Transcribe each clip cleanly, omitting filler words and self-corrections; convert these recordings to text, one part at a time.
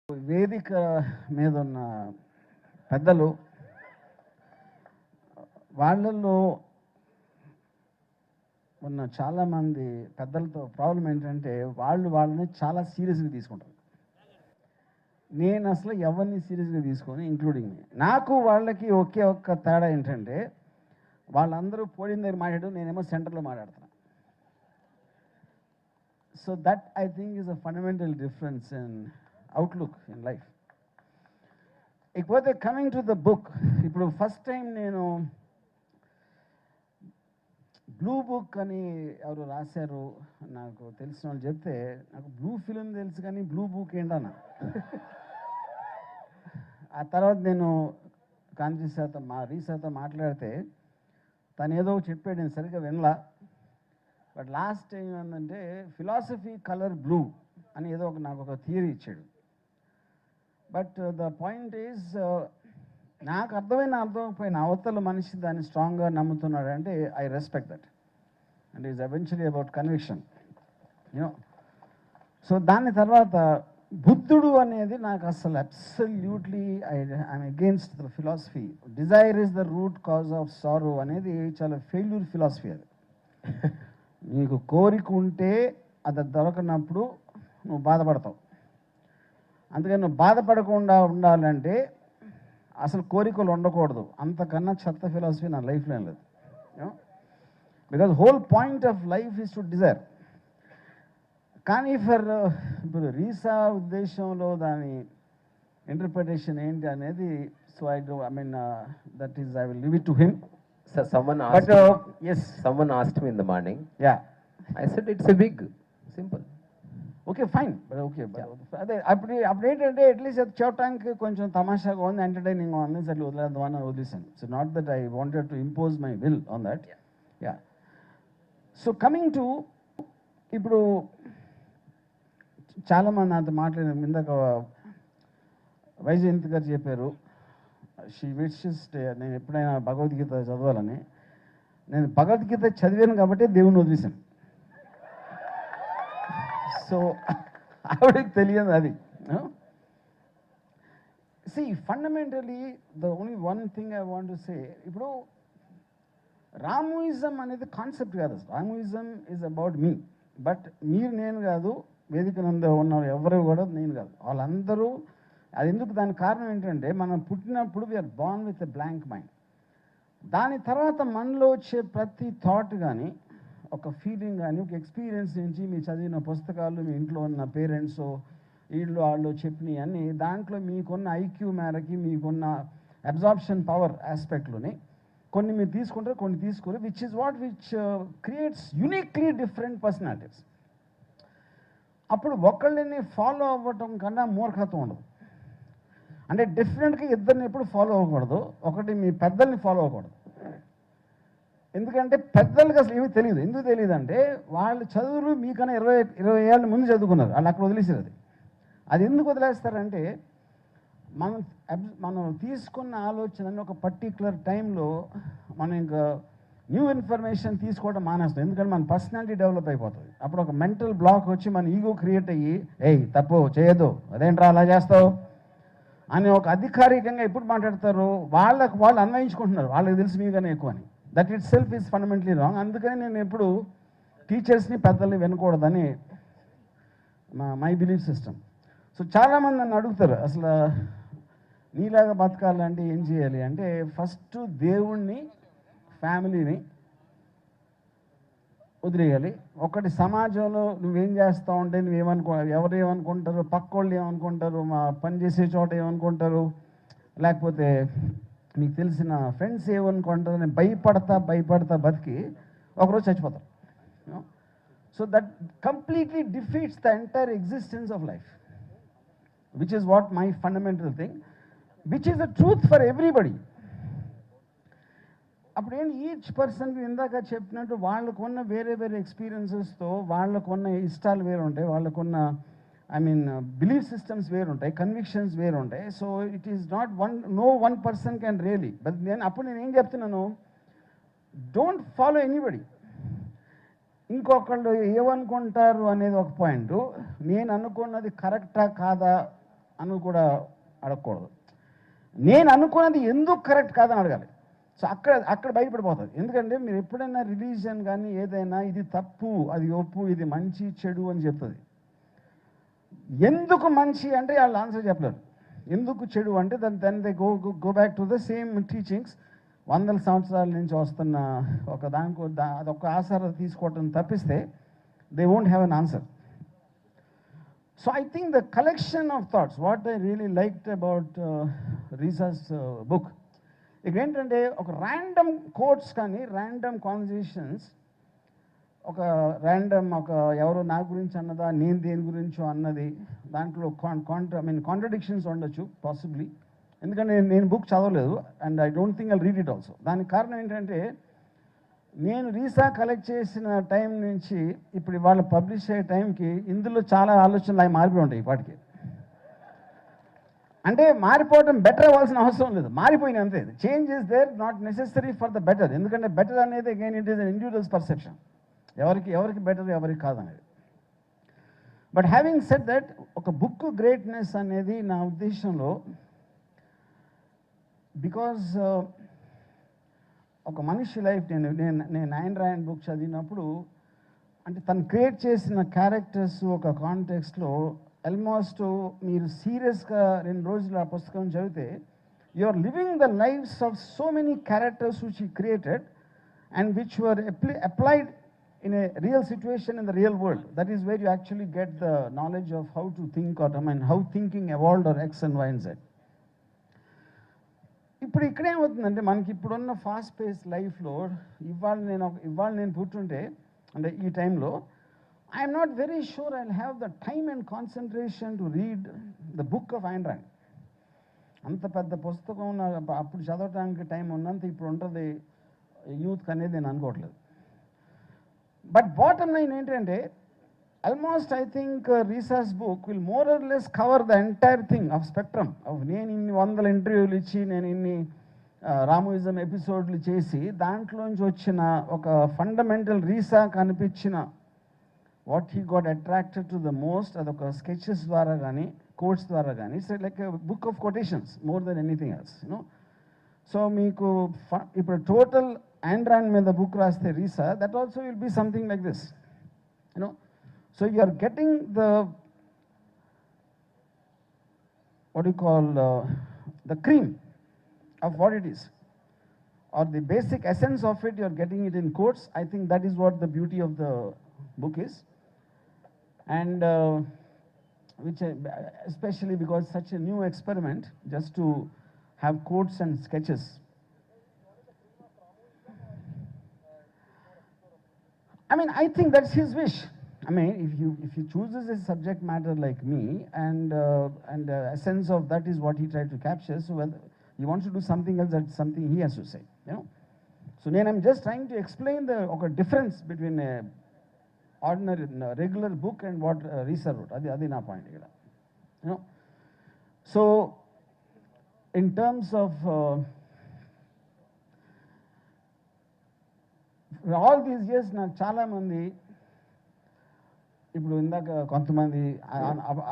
వేదిక మీద ఉన్న పెద్దలు వాళ్ళల్లో ఉన్న చాలామంది పెద్దలతో ప్రాబ్లం ఏంటంటే వాళ్ళని చాలా సీరియస్గా తీసుకుంటారు. నేను అసలు ఎవరిని సీరియస్గా తీసుకొని ఇంక్లూడింగ్ మీ. నాకు వాళ్ళకి ఒకే ఒక్క తేడా ఏంటంటే వాళ్ళందరూ పోడిన దగ్గర మాట్లాడు, నేనేమో సెంటర్లో మాట్లాడుతున్నా. So that I think is a fundamental difference in outlook in life. ఇకపోతే కమింగ్ టు ద బుక్, ఇప్పుడు ఫస్ట్ టైం నేను బ్లూ బుక్ అని ఎవరు రాశారు నాకు తెలిసిన వాళ్ళు చెప్తే, నాకు బ్లూ ఫిలిం తెలుసు కానీ బ్లూ బుక్ ఏంటన్నా. ఆ తర్వాత నేను రీసాతో మాట్లాడితే తను ఏదో చెప్పాడు, నేను సరిగ్గా వినలా. బట్ లాస్ట్ టైం ఏంటంటే ఫిలాసఫీ కలర్ బ్లూ అని ఏదో నాకు ఒక థియరీ ఇచ్చాడు. బట్ ద పాయింట్ ఈజ్, నాకు అర్థమైపోయిన అవతల మనిషి దాన్ని స్ట్రాంగ్గా నమ్ముతున్నాడు అంటే I respect that, and is eventually about conviction, you know. So దాని తర్వాత బుద్ధుడు అనేది నాకు అసలు absolutely I'm against the philosophy. Dzire is the root cause of sorrow అనేది చాలా ఫెయిల్యూర్ ఫిలాసఫీ. అది నీకు కోరిక ఉంటే అది దొరకనప్పుడు నువ్వు బాధపడతావు. అందుకని నువ్వు బాధపడకుండా ఉండాలంటే అసలు కోరికలు ఉండకూడదు. అంతకన్నా చెత్త ఫిలాసఫీ నా లైఫ్లో ఏం లేదు. Because whole point of life is to Dzire. కానీ ఇప్పుడు రీసా ఉద్దేశంలో దాని ఇంటర్ప్రిటేషన్ ఏంటి అనేది, so I mean that is I will leave it to him. Sir, someone asked me in the morning. Yeah. I said it's a wig. Simple. Okay fine, okay. అదే అప్పుడు ఏంటంటే at least అది చూడటానికి కొంచెం తమాషాగా ఉంది, ఎంటర్టైనింగ్ ఉంది, సరే వదిలేద్దామని వదిలేసాను. So not that I wanted to impose my will on that. Yeah. So coming to, ఇప్పుడు చాలామంది నాతో మాట్లాడారు. ఇందాక వైజయంతి గారు చెప్పారు షీ విషెస్ నేను ఎప్పుడైనా భగవద్గీత చదవాలని. నేను భగవద్గీత చదివాను కాబట్టి దేవుని వదిలేశాను. సో ఆవిడకి తెలియదు అది. See, fundamentally, the only one thing I want to say, ఇప్పుడు రామోయిజం అనేది కాన్సెప్ట్ కాదు. రామోయిజం ఈజ్ అబౌట్ మీ. బట్ మీరు నేను కాదు, వేదిక నందు ఉన్నారు ఎవరు కూడా నేను కాదు, వాళ్ళందరూ. అది ఎందుకు, దానికి కారణం ఏంటంటే మనం పుట్టినప్పుడు we are born with a blank mind. దాని తర్వాత మనలో వచ్చే ప్రతి థాట్ కానీ, ఒక ఫీలింగ్ కానీ, ఒక ఎక్స్పీరియన్స్ నుంచి మీ చదివిన పుస్తకాలు, మీ ఇంట్లో ఉన్న పేరెంట్స్ వాళ్ళు చెప్పినవి అన్నీ, దాంట్లో మీకున్న ఐక్యూ మేరకి, మీకున్న అబ్జార్ప్షన్ పవర్ ఆస్పెక్ట్లోని కొన్ని మీరు తీసుకుంటారు, కొన్ని తీసుకోరు, which creates uniquely different personalities. అప్పుడు ఒకళ్ళని ఫాలో అవ్వటం కన్నా మూర్ఖత్వం ఉండదు. అంటే డిఫరెంట్గా ఇద్దరిని ఎప్పుడు ఫాలో అవ్వకూడదు. ఒకటి మీ పెద్దల్ని ఫాలో అవ్వకూడదు. ఎందుకంటే పెద్దలకి అసలు ఏమీ తెలియదు. ఎందుకు తెలియదు అంటే వాళ్ళు చదువులు మీకన్నా 20 ఏళ్ళ ముందు చదువుకున్నారు, వాళ్ళు అక్కడ వదిలేసారు. అది ఎందుకు వదిలేస్తారంటే మనం తీసుకున్న ఆలోచనని ఒక పర్టిక్యులర్ టైంలో మనం ఇంకా న్యూ ఇన్ఫర్మేషన్ తీసుకోవడం మానేస్తాం. ఎందుకంటే మన పర్సనాలిటీ డెవలప్ అయిపోతుంది. అప్పుడు ఒక మెంటల్ బ్లాక్ వచ్చి మన ఈగో క్రియేట్ అయ్యి, ఏయ్ తప్పు చేయొద్దు, అదేంట్రా అలా చేస్తావు అని ఒక అధికారికంగా ఎప్పుడు మాట్లాడతారు, వాళ్ళు అన్వయించుకుంటున్నారు, వాళ్ళకి తెలిసి మీకన్నా ఎక్కువ అని. That it self is fundamentally wrong. అందుకని నేను ఎప్పుడు టీచర్స్ని పెద్దల్ని వినకూడదని మై బిలీఫ్ సిస్టమ్. సో చాలామంది నన్ను అడుగుతారు, అసలు నీలాగా బతకాలంటే ఏం చేయాలి అంటే, ఫస్ట్ దేవుణ్ణి, ఫ్యామిలీని వదిలేయాలి. ఒకటి సమాజంలో నువ్వేం చేస్తావు అంటే ఎవరు ఏమనుకుంటారు, పక్కోళ్ళు ఏమనుకుంటారు, మా పని చేసే చోట ఏమనుకుంటారు, లేకపోతే మీకు తెలిసిన ఫ్రెండ్స్ ఏమనుకుంటారు, నేను భయపడతా బతికి ఒకరోజు చచ్చిపోతారు. So that completely defeats the entire existence of life, which is what my fundamental thing, which is the truth for everybody. అప్పుడు ఏంటి, ఈచ్ పర్సన్కి ఇందాక చెప్పినట్టు వాళ్ళకున్న వేరే ఎక్స్పీరియన్సెస్తో వాళ్ళకున్న ఇష్టాలు వేరు ఉంటాయి, వాళ్ళకున్న బిలీఫ్ సిస్టమ్స్ వేరు ఉంటాయి, కన్విక్షన్స్ వేరు ఉంటాయి. So it is not no one person can really. But నేను ఏం చెప్తున్నాను, డోంట్ ఫాలో ఎనీబడి. ఇంకొకళ్ళు ఏమనుకుంటారు అనేది ఒక పాయింట్, నేను అనుకున్నది కరెక్టా కాదా అని కూడా అడగకూడదు. నేను అనుకున్నది ఎందుకు కరెక్ట్ కాదని అడగాలి. సో అక్కడ బయటపడిపోతుంది. ఎందుకంటే మీరు ఎప్పుడైనా రిలీజియన్ కానీ ఏదైనా ఇది తప్పు, అది ఒప్పు, ఇది మంచి చెడు అని చెప్తుంది. ఎందుకు మంచి అంటే వాళ్ళు ఆన్సర్ చెప్పలేరు. ఎందుకు చెడు అంటే then they go back to the same teachings. 100 సంవత్సరాల నుంచి వస్తున్న ఒక అదొక ఆసరా తీసుకోవటం తప్పిస్తే they won't have an answer. So I think the collection of thoughts, what I really liked about Risa's book, ఏంటంటే ఒక ర్యాండమ్ కోట్స్ కానీ ర్యాండమ్ కాన్వర్జేషన్స్, ఒక ర్యాండమ్ ఒక ఎవరో నా గురించి అన్నదా నేను దేని గురించో అన్నది, దాంట్లో కాంట్రడిక్షన్స్ ఉండొచ్చు పాసిబ్లీ. ఎందుకంటే నేను బుక్ చదవలేదు and I don't think I read it also. దానికి కారణం ఏంటంటే నేను రీసా కలెక్ట్ చేసిన టైం నుంచి ఇప్పుడు ఇవాళ పబ్లిష్ అయ్యే టైంకి ఇందులో చాలా ఆలోచనలు అవి మారిపోయి ఉంటాయి. వాటికి అంటే మారిపోవడం బెటర్ అవ్వాల్సిన అవసరం లేదు, మారిపోయిన అంతే. Change is there, not necessary for the better. ఎందుకంటే బెటర్ అనేది again it is an individual's perception, ఎవరికి బెటర్ ఎవరికి కాదనేది. బట్ హ్యావింగ్ సెడ్ దట్, ఒక బుక్ గ్రేట్నెస్ అనేది నా ఉద్దేశంలో, బికాజ్ ఒక మనిషి లైఫ్ నేను నైన్ రాయన్ బుక్ చదివినప్పుడు అంటే తను క్రియేట్ చేసిన క్యారెక్టర్స్ ఒక కాంటెక్స్ట్లో ఆల్మోస్ట్ మీరు సీరియస్గా 2 రోజులు ఆ పుస్తకం చదివితే you are living the lives of so many characters which he created and which were applied in a real situation in the real world. That is where you actually get the knowledge of how to think, or how thinking evolved, or X and Y and Z. ఇప్పుడు ఇక్కడేమవుతుందంటే మనకి ఇప్పుడున్న fast pace లైఫ్లో ఇవాళ నేను పుట్టుంటే అంటే ఈ టైంలో I'm not very sure I will have the time and concentration to read the book of Ayn Rand. అంత పెద్ద పుస్తకం అప్పుడు చదవడానికి టైం ఉన్నంత ఇప్పుడు ఉంటుంది యూత్కి అనేది నేను అనుకోవట్లేదు. బట్ బాటమ్ లైన్ ఏంటంటే ఆల్మోస్ట్ ఐ థింక్ రీసాస్ book will more or less cover the entire thing of spectrum of నేను ఇన్ని 100 ఇంటర్వ్యూలు ఇచ్చి నేను ఇన్ని రామోయిజం ఎపిసోడ్లు చేసి దాంట్లోంచి వచ్చిన ఒక ఫండమెంటల్ రీసా కనిపించిన what he got attracted to the most, అదొక స్కెచెస్ ద్వారా కానీ కోట్స్ ద్వారా కానీ. It's like book of quotations more than anything else, you know. So మీకు ఇప్పుడు టోటల్ ఆండ్రాన్ మీద బుక్ రాస్తే రీసా, that also will be something like this, you know. So you are getting the what you call the cream of what it is, or the basic essence of it. You are getting it in quotes. I think that is what the beauty of the book is, and which especially because such a new experiment, just to have quotes and sketches. I mean, I think that's his wish. I mean, if he chooses a subject matter like me, and essence of that is what he tried to capture. So well, he wants to do something else, that's something he has to say, you know. So then I'm just trying to explain the difference between a ordinary regular book and what Risa wrote. Adi na point ikkada, you know. So in terms of all these years, నాకు చాలా మంది ఇప్పుడు ఇందాక కొంతమంది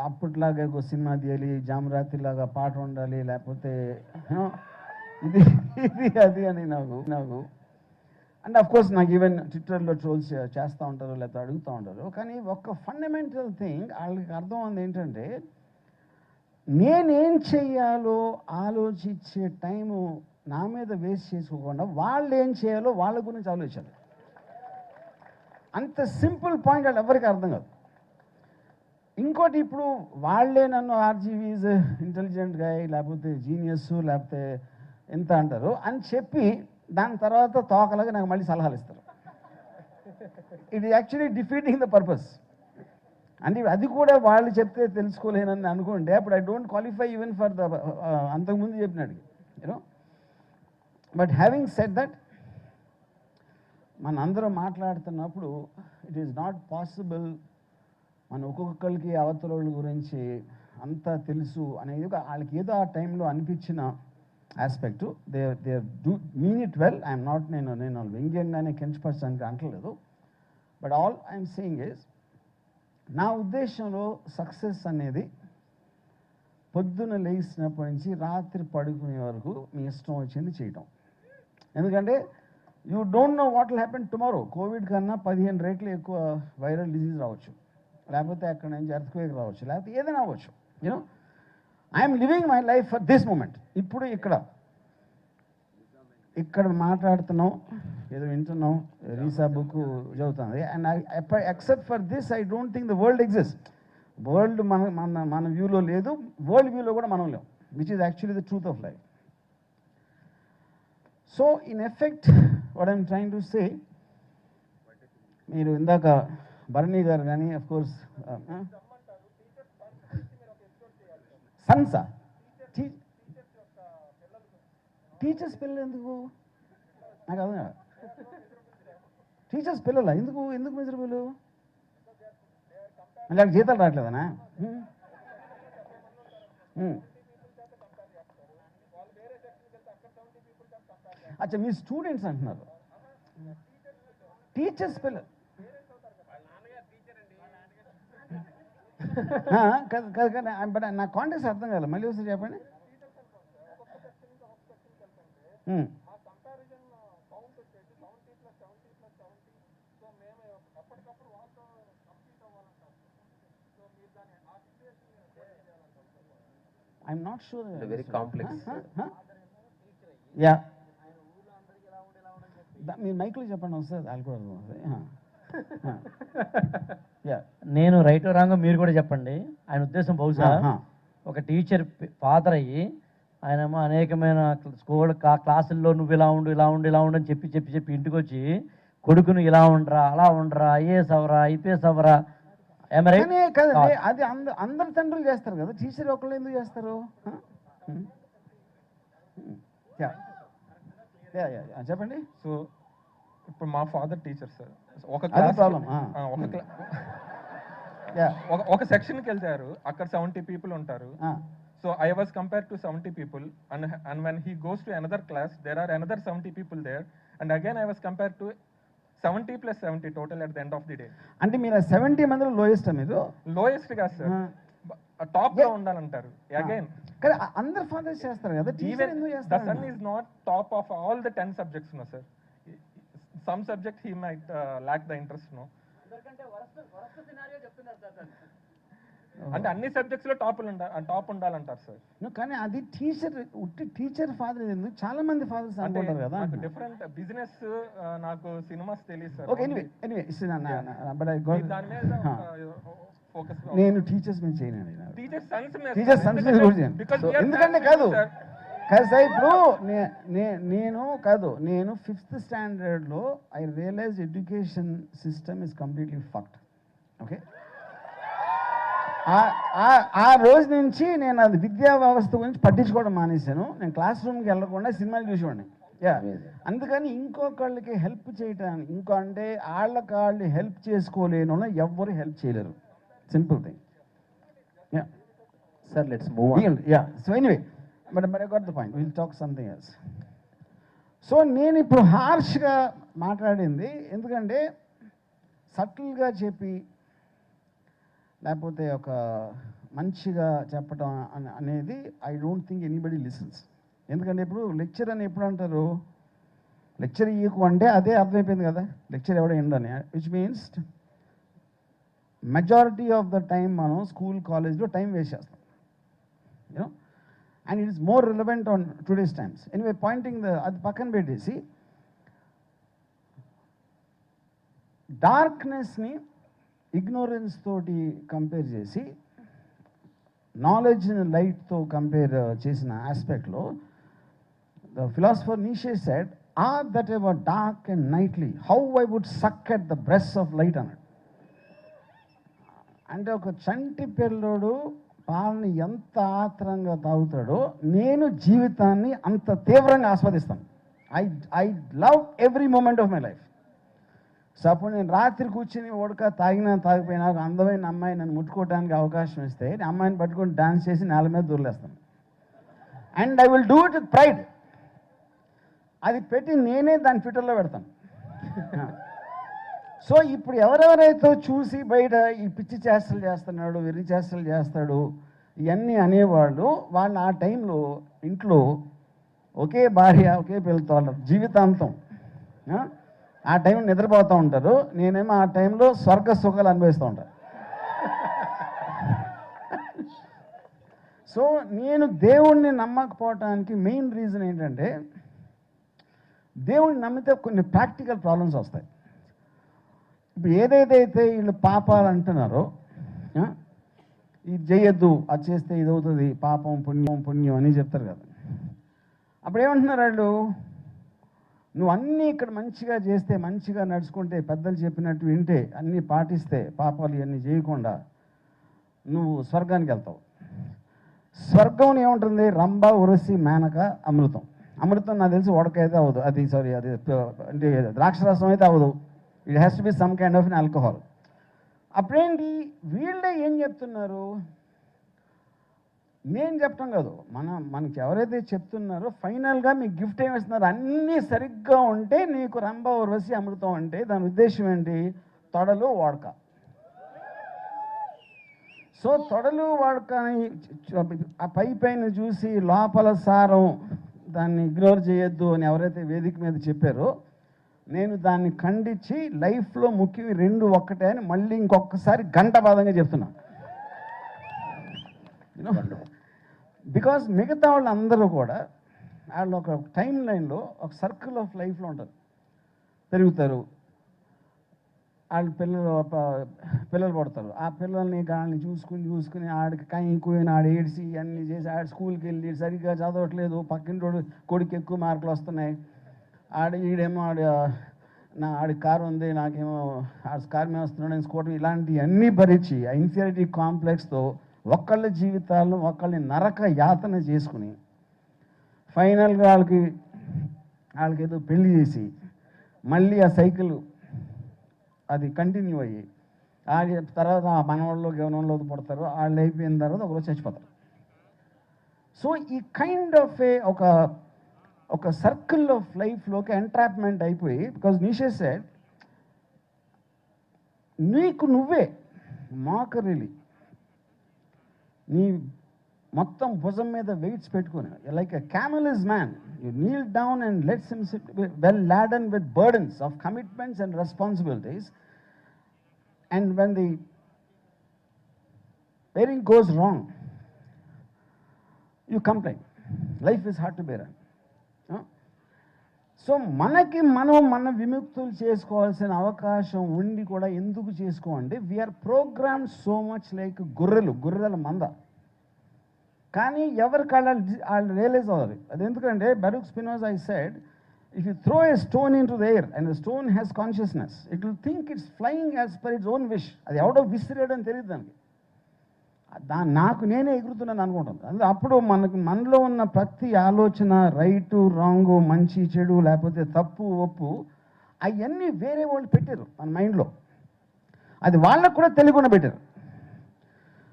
అప్పట్లాగా ఒక cinema తీయాలి, జామరాత్రిలాగా పాట ఉండాలి, లేకపోతే ఇది అది అని నాకు అండ్ అఫ్ కోర్స్ నాకు ఈవెన్ ట్విట్టర్లో ట్రోల్స్ చేస్తూ ఉంటారు, లేకపోతే అడుగుతూ ఉంటారు. కానీ ఒక ఫండమెంటల్ థింగ్ వాళ్ళకి అర్థం ఉంది ఏంటంటే, నేనేం చెయ్యాలో ఆలోచించే టైము నా మీద వేస్ట్ చేసుకోకుండా వాళ్ళు ఏం చేయాలో వాళ్ళ గురించి ఆలోచించాలి. అంత సింపుల్ పాయింట్ వాళ్ళు ఎవరికి అర్థం కాదు. ఇంకోటి, ఇప్పుడు వాళ్ళే నన్ను RGV's ఇంటెలిజెంట్ గా, లేకపోతే జీనియస్, లేకపోతే ఎంత అంటారు అని చెప్పి దాని తర్వాత తోకలాగా నాకు మళ్ళీ సలహాలు ఇస్తారు. It is actually defeating the purpose. అంటే అది కూడా వాళ్ళు చెప్తే తెలుసుకోలేనని అనుకుంటే అప్పుడు I don't qualify even for the అంతకుముందు చెప్పినట్టు, you know. But having said that, మన అందరూ మాట్లాడుతున్నప్పుడు ఇట్ ఈస్ నాట్ పాసిబుల్ మన ఒక్కొక్కరికి అవతల గురించి అంతా తెలుసు అనేది వాళ్ళకి ఏదో ఆ టైంలో అనిపించిన aspect. They do mean it well. I'm not, నేను వ్యంగ్యంగానే కించపరచడానికి అంటలేదు. But all I'm saying is, నా ఉద్దేశంలో సక్సెస్ అనేది పొద్దున్న లేచినప్పటి నుంచి రాత్రి పడుకునే వరకు మీ ఇష్టం వచ్చింది చేయటం. ఎందుకంటే you don't know what will happen tomorrow. Covid కన్నా 15 రెట్లు ఎక్కువ వైరల్ డిజీజ్ రావచ్చు, లేకపోతే అక్కడ నుంచి ఎర్త్క్వేక్ రావచ్చు, లేకపోతే ఏదైనా అవ్వచ్చు. You know I'm living my life for this moment. ఇప్పుడు ఇక్కడ మాట్లాడుతున్నాం, ఏదో వింటున్నాం, రీసా బుక్ చదువుతుంది. And except for this I don't think the world exist. World మన వ్యూలో లేదు, వరల్డ్ వ్యూలో కూడా మనం లేవు, which is actually the truth of life. So in effect what I'm trying to say, మీరు ఇందాక భరణి గారు కానీ అఫ్ కోర్స్ సన్సా టీచర్స్ పిల్లలు ఎందుకు నాకు అర్థం కాదు. టీచర్స్ పిల్లలా ఎందుకు మిజరబుల్? అంటే జీతాలు రావట్లేదనా? అచ్చా, మీ స్టూడెంట్స్ అంటున్నారు. టీచర్స్ పిల్లలు బట్ నా కాంటాక్ట్స్ అర్థం కాదు, మళ్ళీ ఒకసారి చెప్పండి. I'm not sure. Very complex. Yeah, మీరు మైక్లో చెప్పండి వస్తుంది, అది కూడా యా. నేను రైట్ రాంగో మీరు కూడా చెప్పండి. ఆయన ఉద్దేశం బహుశా ఒక టీచర్ ఫాదర్ అయ్యి ఆయనేమో అనేకమైన స్కూల్ క్లాసుల్లో నువ్వు ఇలా ఉండు అని చెప్పి ఇంటికి వచ్చి కొడుకును ఇలా ఉండరా అలా ఉండరా, ఐఏఎస్ అవరా ఐపీఎస్ అవరా. కదండి, అది అందరు తండ్రులు చేస్తారు కదా, టీచర్ ఒకళ్ళు ఎందుకు చేస్తారు? చెప్పండి. సో ఇప్పుడు మా ఫాదర్ టీచర్ సార్. ఒక సెక్షన్కి వెళ్తారు, అక్కడ 70 people ఉంటారు. So I was compare to 70 people and when he goes to another class there are another 70 people there and again I was compared to 70 plus 70 total at the end of the day. అంటే మీరు 70 మందిలో lowest మీరు? Lowest కాదు sir, top లో ఉండాలంటారు. Again కానీ అందరు fathers చేస్తారు కదా, టీచర్ ఎందుకు చేస్తారు? The son is not top of all the 10 subjects, no sir. Some subject he might lack the interest, no. అంటే అన్ని సబ్జెక్ట్స్ లో టాప్ ఉండాలంటారు సార్. కానీ అది టీచర్ ఫాదర్ ఎందుకు? చాలా మంది ఫాదర్స్ అనుకుంటారు కదా. డిఫరెంట్ బిజినెస్, నాకు సినిమాస్ తెలియదు సార్. ఓకే, ఎనీవే దాని మీద ఫోకస్. నేను టీచర్స్ మీద చేయనండి, టీచర్స్ సన్స్ మీద కూడా చేయను. ఎందుకంటే కాదు సార్, ఇప్పుడు నేను 5th standardలో I realise education system is completely fucked. Okay, ఆ రోజు నుంచి నేను అది విద్యా వ్యవస్థ గురించి పట్టించుకోవడం మానేశాను. నేను క్లాస్ రూమ్కి వెళ్ళకుండా సినిమాలు చూసేవాడిని. అందుకని ఇంకొకళ్ళకి హెల్ప్ చేయటానికి, అంటే వాళ్ళకి హెల్ప్ చేసుకోలేను, ఎవ్వరు హెల్ప్ చేయలేరు. Simple thing. Sir let's move on. So anyway, but I got the point, will talk something else. So నేను ఇప్పుడు హార్ష్గా మాట్లాడింది ఎందుకంటే సటిల్గా చెప్పి లేకపోతే ఒక మంచిగా చెప్పడం అనేది I don't think anybody listens. ఎందుకంటే ఇప్పుడు లెక్చర్ అని ఎప్పుడు అంటారు, లెక్చర్ ఇయ్యకు అంటే అదే అర్థమైపోయింది కదా, లెక్చర్ ఎవడో ఎండని. Which means majority of the time మనం స్కూల్ కాలేజ్లో టైం వేస్ట్ చేస్తాం, you know, and it is more relevant on today's times. Anyway, pointing అది పక్కన పెట్టేసి డార్క్నెస్ని ఇగ్నోరెన్స్ తోటి కంపేర్ చేసి నాలెడ్జ్ని లైట్తో కంపేర్ చేసిన ఆస్పెక్ట్లో the philosopher Nietzsche said, that ever dark and nightly, how I would suck at the breasts of light అన్నాడు. అంటే ఒక చంటి పిల్లోడు పాలని ఎంత ఆత్రంగా తాగుతాడో నేను జీవితాన్ని అంత తీవ్రంగా ఆస్వాదిస్తాను. I love every moment of my life. So అప్పుడు నేను రాత్రి కూర్చొని తాగిపోయినా ఒక అందమైన అమ్మాయి నన్ను ముట్టుకోవడానికి అవకాశం ఇస్తే నేను అమ్మాయిని పట్టుకొని డాన్స్ చేసి నేల మీద దూరలేస్తాను. And I will do it with pride. అది పెట్టి నేనే దాని ట్విట్టర్లో పెడతాను. సో ఇప్పుడు ఎవరెవరైతే చూసి బయట ఈ పిచ్చి చేష్టలు చేస్తున్నాడు, వెర్రి చేష్టలు చేస్తాడు, ఇవన్నీ అనేవాళ్ళు. వాళ్ళు ఆ టైంలో ఇంట్లో ఒకే భార్య ఒకే పిల్లతో వాళ్ళ జీవితాంతం ఆ టైం నిద్రపోతూ ఉంటారు. నేనేమో ఆ టైంలో స్వర్గ సుఖాలు అనుభవిస్తూ ఉంటాను. సో నేను దేవుణ్ణి నమ్మకపోవటానికి మెయిన్ రీజన్ ఏంటంటే, దేవుణ్ణి నమ్మితే కొన్ని ప్రాక్టికల్ ప్రాబ్లమ్స్ వస్తాయి. ఇప్పుడు ఏదైతే వీళ్ళు పాపాలు అంటున్నారో, ఇది చేయొద్దు, అది చేస్తే ఇది అవుతుంది, పాపం పుణ్యం అని చెప్తారు కదా. అప్పుడు ఏమంటున్నారు వాళ్ళు, నువ్వు అన్నీ ఇక్కడ మంచిగా చేస్తే, మంచిగా నడుచుకుంటే, పెద్దలు చెప్పినట్టు వింటే, అన్నీ పాటిస్తే, పాపాలు ఇవన్నీ చేయకుండా నువ్వు స్వర్గానికి వెళ్తావు. స్వర్గం ఏముంటుంది, రంభ ఉరసి మేనక అమృతం. అమృతం నాకు తెలిసి ఉడకైతే అవ్వదు, అది అంటే ద్రాక్షరసం అయితే అవ్వదు. It has to be some kind of an alcohol. అప్పుడేంటి వీళ్ళే ఏం చెప్తున్నారు, నేను చెప్పటం కాదు, మనకి ఎవరైతే చెప్తున్నారో ఫైనల్గా మీకు గిఫ్ట్ ఏమి ఇస్తున్నారు, అన్నీ సరిగ్గా ఉంటే నీకు రంభ ఉర్వశి అమృతం. అంటే దాని ఉద్దేశం ఏంటి, తొడలు వాడక. సో తొడలు వాడకని ఆ పైన చూసి లోపల సారం దాన్ని ఇగ్నోర్ చేయొద్దు అని ఎవరైతే వేదిక మీద చెప్పారో, నేను దాన్ని ఖండించి లైఫ్లో ముఖ్యం రెండు ఒక్కటే అని మళ్ళీ ఇంకొకసారి గంటబాదంగా చెప్తున్నాను. బికాజ్ మిగతా వాళ్ళందరూ కూడా వాళ్ళు ఒక టైం లైన్లో ఒక సర్కిల్ ఆఫ్ లైఫ్లో ఉంటారు, పెరుగుతారు, వాళ్ళు పిల్లలు పడతారు. ఆ పిల్లల్ని గాళ్ళని చూసుకుని ఆడికి కాయిపోయిన ఆడు ఏడ్చి అన్నీ చేసి ఆడు స్కూల్కి వెళ్ళి సరిగ్గా చదవట్లేదు, పక్కింటోడు కొడుకు ఎక్కువ మార్కులు వస్తున్నాయి, ఈడేమో ఆడి కారు ఉంది, నాకేమో ఆడు కారు మీద వస్తున్నాడు, నేను స్కూటర్, ఇలాంటివన్నీ భరించి ఆ ఇన్ఫీరియారిటీ కాంప్లెక్స్తో ఒకళ్ళ జీవితాలను ఒకళ్ళని నరక యాతన చేసుకుని ఫైనల్గా వాళ్ళకి ఏదో పెళ్లి చేసి మళ్ళీ ఆ సైకిల్ అది కంటిన్యూ అయ్యి తర్వాత మనవాళ్ళు గవనంలో పుడతారు, వాళ్ళు అయిపోయిన తర్వాత ఒకరోజు చచ్చిపోతారు. సో ఈ కైండ్ ఆఫ్ ఒక సర్కిల్ ఆఫ్ లైఫ్లోకి ఎంట్రాప్మెంట్ అయిపోయి, బికాజ్ నీషే సెడ్ నీకు నువ్వే మోకరిల్లి నీ మొత్తం భుజం మీద వెయిట్స్ పెట్టుకుని, like a camel is man, you kneel down and lets him sit well laden with burdens of commitments and responsibilities, and when the bearing goes wrong you complain, life is hard to bear. So మన విముక్తులు చేసుకోవాల్సిన అవకాశం ఉండి కూడా ఎందుకు చేసుకోండి, we are program so much like గొర్రెల మంద. కానీ ఎవరికి వాళ్ళు రియలైజ్ అవ్వాలి. అది ఎందుకంటే Baruch Spinoza I said, if you throw a stone in to the air and the stone has consciousness, it will think it's flying as per its own wish. అది ఎవడో విసిరేయడం తెలియదు దానికి, నాకు నేనే ఎగురుతున్నాను అనుకుంటాను. అందుకే అప్పుడు మనలో ఉన్న ప్రతి ఆలోచన, రైటు రాంగు, మంచి చెడు, లేకపోతే తప్పు ఒప్పు, అవన్నీ వేరే వాళ్ళు పెట్టారు మన మైండ్లో, అది వాళ్ళకు కూడా తెలియకుండా పెట్టారు.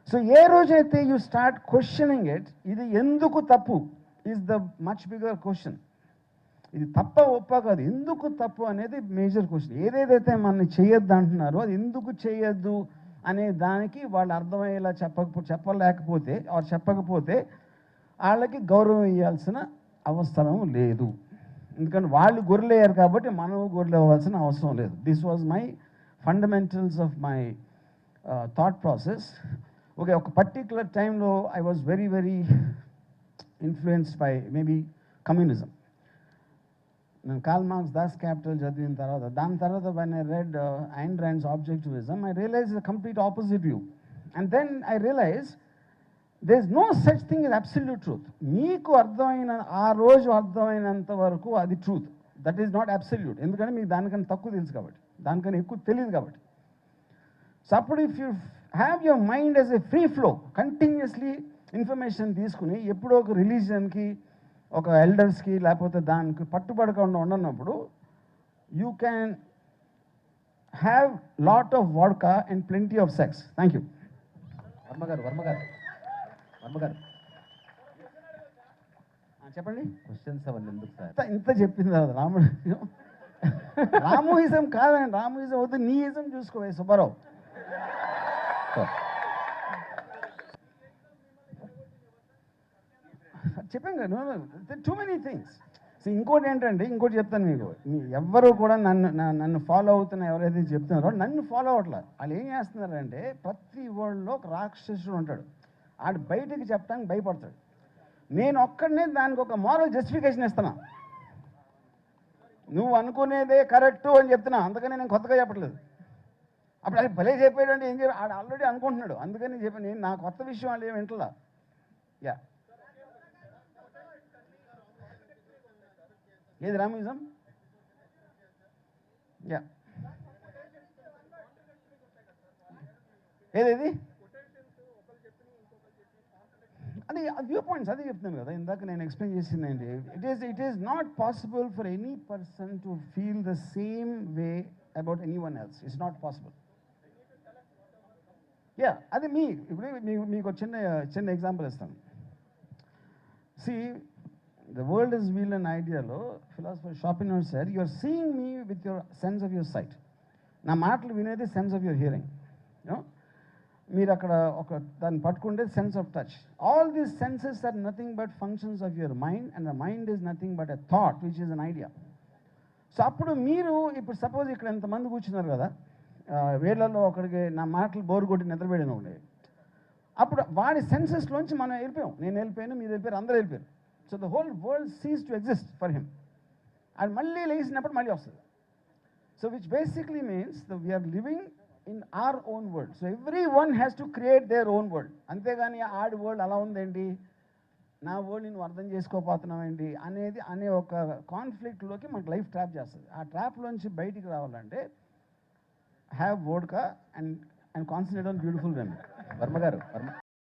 సో ఏ రోజైతే యూ స్టార్ట్ క్వశ్చనింగ్ ఇట్, ఇది ఎందుకు తప్పు is the much bigger question. ఇది తప్ప ఒప్ప కాదు, ఎందుకు తప్పు అనేది మేజర్ క్వశ్చన్. ఏదేదైతే మనల్ని చేయొద్దు అంటున్నారో అది ఎందుకు చేయొద్దు అనే దానికి వాళ్ళు అర్థమయ్యేలా చెప్పలేకపోతే చెప్పకపోతే వాళ్ళకి గౌరవం ఇవ్వాల్సిన అవసరం లేదు. ఎందుకంటే వాళ్ళు గొర్రెలయ్యారు కాబట్టి మనం గొర్రెలు అవ్వాల్సిన అవసరం లేదు. This was my fundamentals of my thought process. Okay, ఒక పర్టిక్యులర్ టైంలో I was very influenced by maybe communism. నేను కార్ల్ మార్క్స్ దాస్ క్యాపిటల్ చదివిన తర్వాత, దాని తర్వాత when I read Ayn Rand's Objectivism, I realized the complete opposite view. And then I realized there is no such thing as absolute truth. మీకు అర్థమైన ఆ రోజు అర్థమైనంత వరకు అది truth, that is not absolute. ఎందుకంటే మీకు దానికన్నా తక్కువ తెలుసు కాబట్టి, దానికన్నా ఎక్కువ తెలియదు కాబట్టి. సో అప్పుడు if you have your mind as a free flow, continuously information తీసుకుని ఎప్పుడో ఒక రిలీజియన్కి, ఒక ఎల్డర్స్కి, లేకపోతే దానికి పట్టుబడకుండా ఉండనప్పుడు you can have lot of vodka and plenty of sex. Thank you. Varma గారు చెప్పండి. క్వశ్చన్స్ అవన్నీ ఎందుకు సార్? ఇంత చెప్పింది కదా రామోయిజం కాదండి, రామోయిజం వద్దు, నీయిజం చూసుకోవే సుబ్బారావు. చెప్పాను కదా, టూ మెనీ థింగ్స్. సో ఇంకోటి ఏంటంటే, ఇంకోటి చెప్తాను మీకు, ఎవ్వరు కూడా నన్ను ఫాలో అవుతున్న ఎవరైతే చెప్తున్నారో నన్ను ఫాలో అవ్వట్లేదు. వాళ్ళు ఏం చేస్తున్నారంటే, ప్రతి వరల్డ్లో ఒక రాక్షసుడు ఉంటాడు, ఆడు బయటికి చెప్పడానికి భయపడతాడు. నేను ఒక్కడనే దానికి ఒక మారల్ జస్టిఫికేషన్ ఇస్తున్నా. నువ్వు అనుకునేదే కరెక్టు అని చెప్తున్నా, అందుకని నేను కొత్తగా చెప్పట్లేదు. అప్పుడు అది భలే చెప్పాడు అంటే ఏం చెప్పి ఆడు ఆల్రెడీ అనుకుంటున్నాడు, అందుకని చెప్పి నేను నా కొత్త విషయం వాళ్ళు ఏమి వింటలా. యా, ఏది రామిజం? యా, ఏదేది అది వ్యూ పాయింట్స్, అదే చెప్తున్నాను కదా ఇందాక నేను ఎక్స్ప్లెయిన్ చేసిందండి. It is not possible for any person to feel the same way about any one else. It's not possible. Yeah, అది ఇప్పుడు మీకు చిన్న ఎగ్జాంపుల్ ఇస్తాను. See, the world is will and ఐడియాలో philosopher Schopenhauer said, you are seeing me with your sense of your sight. నా మాటలు వినేది sense of your hearing. మీరు అక్కడ దాన్ని పట్టుకుంటే sense of touch. All these senses are nothing but functions of your mind, and the mind is nothing but a thought which is an idea. So అప్పుడు ఇప్పుడు suppose ఇక్కడ ఎంతమంది కూర్చున్నారు కదా, వేళ్లలో ఒకడికి నా మాటలు బోరు కొట్టి నిద్రపోయాను ఉండేవి. అప్పుడు వాడి సెన్సెస్లోంచి మనం వెళ్ళిపోయాం. నేను వెళ్ళిపోయాను, మీరు వెళ్ళిపోయారు, అందరూ వెళ్ళిపోయారు. So the whole world ceases to exist for him. అది మళ్ళీ లేచినప్పుడు మళ్ళీ వస్తుంది. So which basically means we are living in our own world. So everyone has to create their own world. అంతేగాని ఆడి వరల్డ్ అలా ఉందేంటి, నా వరల్డ్ నేను అర్థం చేసుకోపోతున్నాం ఏంటి అనే ఒక కాన్ఫ్లిక్ట్లోకి మనకు లైఫ్ ట్రాప్ చేస్తుంది. ఆ ట్రాప్లోంచి బయటికి రావాలంటే have vodka and concentrate on beautiful when. Varma గారు